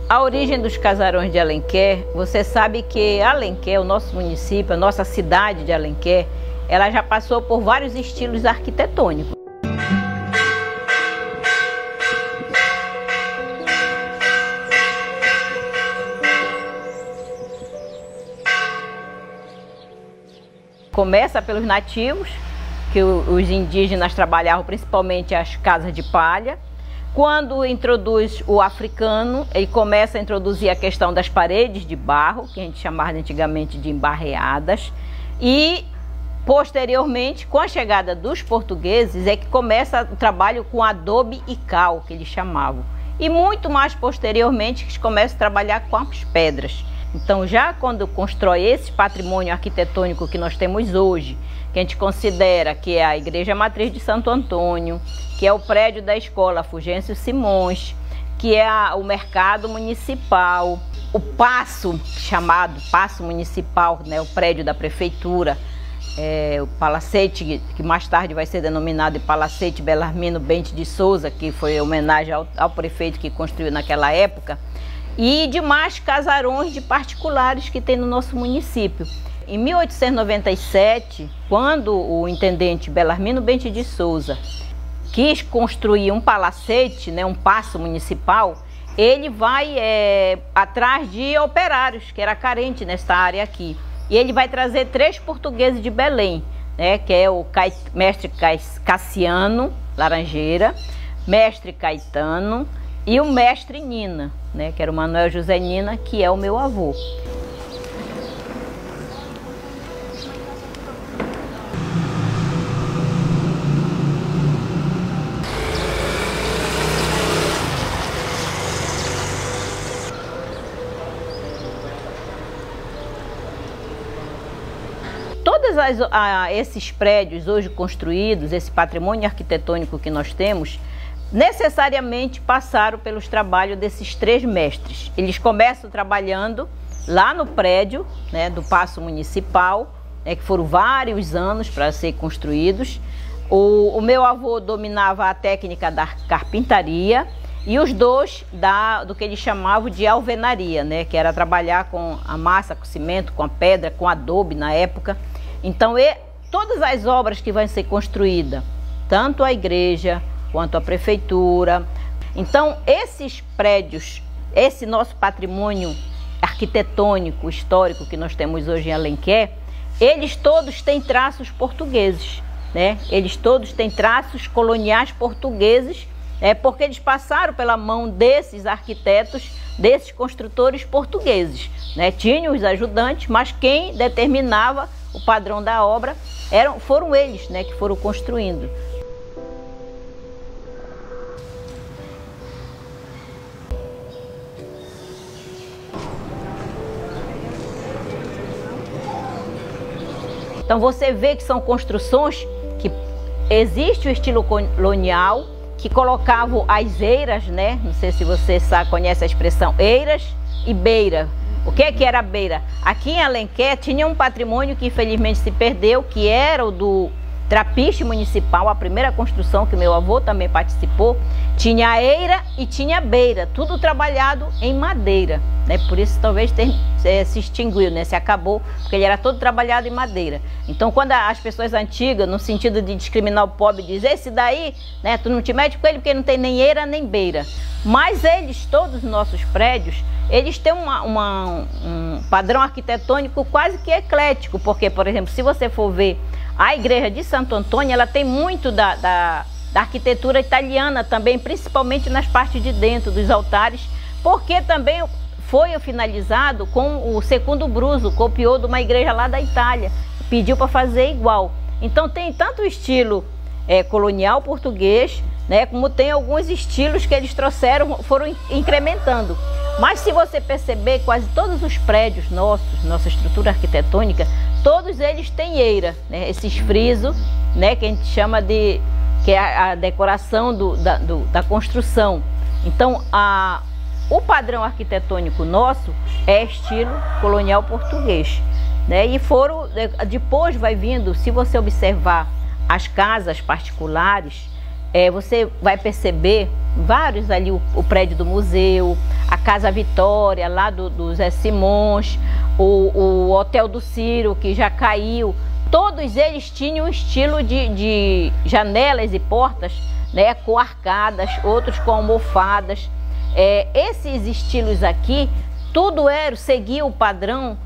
A origem dos casarões de Alenquer, você sabe que Alenquer, o nosso município, a nossa cidade de Alenquer, ela já passou por vários estilos arquitetônicos. Começa pelos nativos, que os indígenas trabalhavam principalmente as casas de palha. Quando introduz o africano, ele começa a introduzir a questão das paredes de barro, que a gente chamava antigamente de embarreadas, e posteriormente, com a chegada dos portugueses, é que começa o trabalho com adobe e cal, que eles chamavam. E muito mais posteriormente, que eles começam a trabalhar com as pedras. Então, já quando constrói esse patrimônio arquitetônico que nós temos hoje, que a gente considera que é a Igreja Matriz de Santo Antônio, que é o prédio da Escola Fulgêncio Simões, que é o mercado municipal, o paço, chamado Paço Municipal, né, o prédio da prefeitura, o palacete, que mais tarde vai ser denominado de Palacete Belarmino Bente de Souza, que foi homenagem ao prefeito que construiu naquela época, e demais casarões de particulares que tem no nosso município. Em 1897, quando o intendente Belarmino Bente de Souza quis construir um palacete, né, um paço municipal, ele vai atrás de operários, que era carente nessa área aqui. E ele vai trazer 3 portugueses de Belém, né, que é o mestre Cassiano Laranjeira, mestre Caetano e o mestre Nina, né, que era o Manuel José Nina, que é o meu avô. Todos esses prédios hoje construídos, esse patrimônio arquitetônico que nós temos, necessariamente passaram pelos trabalhos desses 3 mestres. Eles começam trabalhando lá no prédio, né, do Paço Municipal, né, que foram vários anos para ser construídos. O meu avô dominava a técnica da carpintaria e os 2 do que eles chamavam de alvenaria, né, que era trabalhar com a massa, com cimento, com a pedra, com adobe na época. Então, todas as obras que vão ser construídas, tanto a igreja quanto a prefeitura. Então, esses prédios, esse nosso patrimônio arquitetônico, histórico que nós temos hoje em Alenquer, eles todos têm traços portugueses, né? Eles todos têm traços coloniais portugueses, porque eles passaram pela mão desses arquitetos, desses construtores portugueses, né? Tinham os ajudantes, mas quem determinava o padrão da obra foram eles, né, que foram construindo. Então você vê que são construções que existe o estilo colonial, que colocavam as eiras, né? Não sei se você conhece a expressão eiras e beira. O que era a beira? Aqui em Alenquer tinha um patrimônio que infelizmente se perdeu, que era o do Trapiche Municipal, a primeira construção que meu avô também participou. Tinha a eira e tinha a beira, tudo trabalhado em madeira, né? Por isso talvez se extinguiu, né? Se acabou, porque ele era todo trabalhado em madeira. Então quando as pessoas antigas, no sentido de discriminar o pobre, dizem: esse daí, né, tu não te mete com ele porque não tem nem eira nem beira. Mas eles, todos os nossos prédios, eles têm um padrão arquitetônico quase que eclético, porque, por exemplo, se você for ver a igreja de Santo Antônio, ela tem muito da arquitetura italiana também, principalmente nas partes de dentro dos altares, porque também foi finalizado com o Secundo Bruso, copiou de uma igreja lá da Itália, pediu para fazer igual. Então tem tanto o estilo colonial português, né, como tem alguns estilos que eles trouxeram, foram incrementando. Mas se você perceber, quase todos os prédios nossa estrutura arquitetônica, todos eles têm eira, né, esses frisos, né, que a gente chama de, que é a decoração da construção. Então o padrão arquitetônico nosso é estilo colonial português, né, e depois vai vindo, se você observar as casas particulares, você vai perceber vários ali, o prédio do museu, a Casa Vitória, lá do Zé Simões, o Hotel do Ciro, que já caiu. Todos eles tinham um estilo de janelas e portas, né, com arcadas, outros com almofadas. Esses estilos aqui, tudo seguia o padrão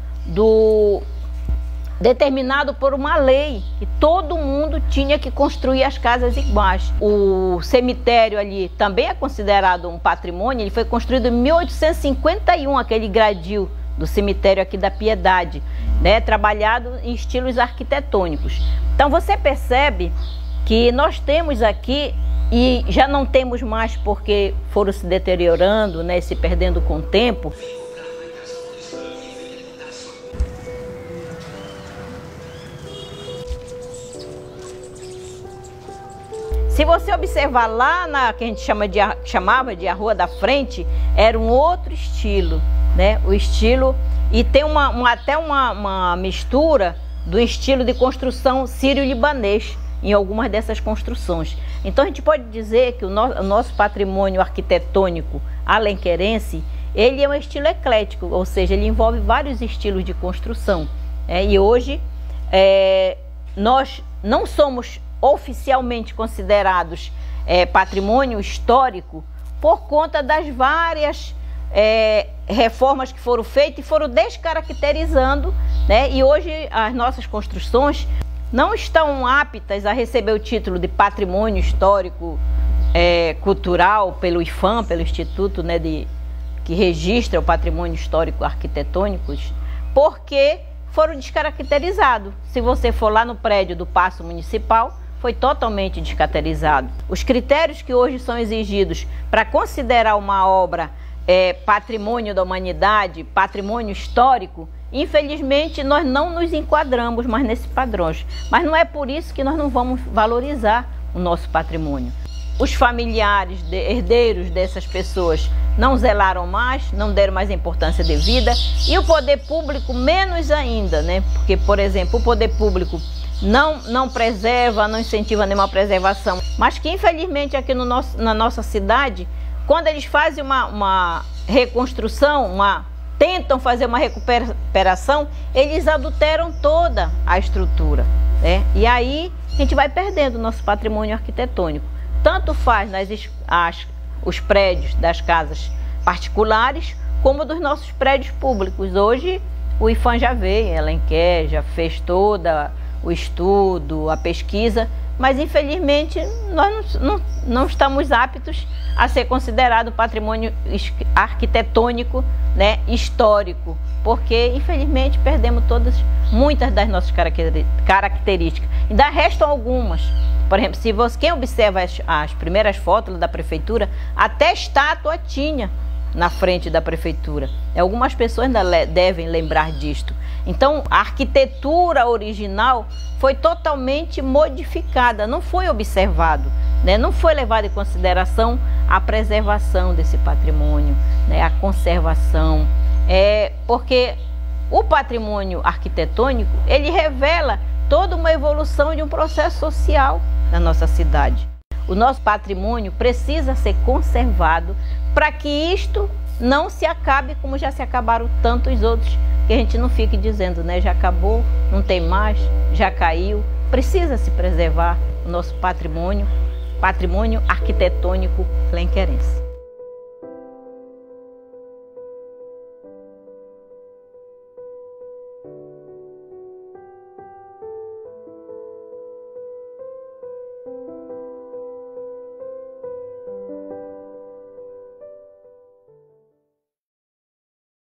determinado por uma lei, que todo mundo tinha que construir as casas iguais. O cemitério ali também é considerado um patrimônio, ele foi construído em 1851, aquele gradil do cemitério aqui da Piedade, né, trabalhado em estilos arquitetônicos. Então você percebe que nós temos aqui, e já não temos mais porque foram se deteriorando, né, se perdendo com o tempo. Se você observar lá na que a gente chamava de a Rua da Frente, era um outro estilo, né? O estilo, e tem até uma mistura do estilo de construção sírio-libanês em algumas dessas construções. Então a gente pode dizer que o nosso patrimônio arquitetônico alenquerense, ele é um estilo eclético, ou seja, ele envolve vários estilos de construção. E hoje nós não somos oficialmente considerados patrimônio histórico por conta das várias reformas que foram feitas e foram descaracterizando, né? E hoje as nossas construções não estão aptas a receber o título de patrimônio histórico cultural pelo IFAM, pelo Instituto, né, que registra o patrimônio histórico arquitetônico, porque foram descaracterizados. Se você for lá no prédio do Paço Municipal, foi totalmente descaracterizado. Os critérios que hoje são exigidos para considerar uma obra patrimônio da humanidade, patrimônio histórico, infelizmente nós não nos enquadramos mais nesses padrões. Mas não é por isso que nós não vamos valorizar o nosso patrimônio. Os familiares, herdeiros dessas pessoas não zelaram mais, não deram mais importância devida, e o poder público menos ainda, né? Porque, por exemplo, o poder público não preserva, não incentiva nenhuma preservação, mas que infelizmente aqui na nossa cidade, quando eles fazem uma reconstrução, tentam fazer uma recuperação, eles adulteram toda a estrutura, né? E aí a gente vai perdendo o nosso patrimônio arquitetônico. Tanto faz os prédios das casas particulares, como dos nossos prédios públicos. Hoje o IFAM já veio em Alenquer, já fez toda o estudo, a pesquisa, mas infelizmente nós não estamos aptos a ser considerado patrimônio arquitetônico, né, histórico, porque infelizmente perdemos muitas das nossas características. Ainda restam algumas. Por exemplo, quem observa as primeiras fotos da prefeitura, até estátua tinha na frente da prefeitura. Algumas pessoas ainda devem lembrar disto. Então, a arquitetura original foi totalmente modificada, não foi observado, né? Não foi levado em consideração a preservação desse patrimônio, né? A conservação. Porque o patrimônio arquitetônico, ele revela toda uma evolução de um processo social na nossa cidade. O nosso patrimônio precisa ser conservado para que isto não se acabe como já se acabaram tantos outros, que a gente não fique dizendo, né, já acabou, não tem mais, já caiu. Precisa se preservar o nosso patrimônio arquitetônico alenquerense.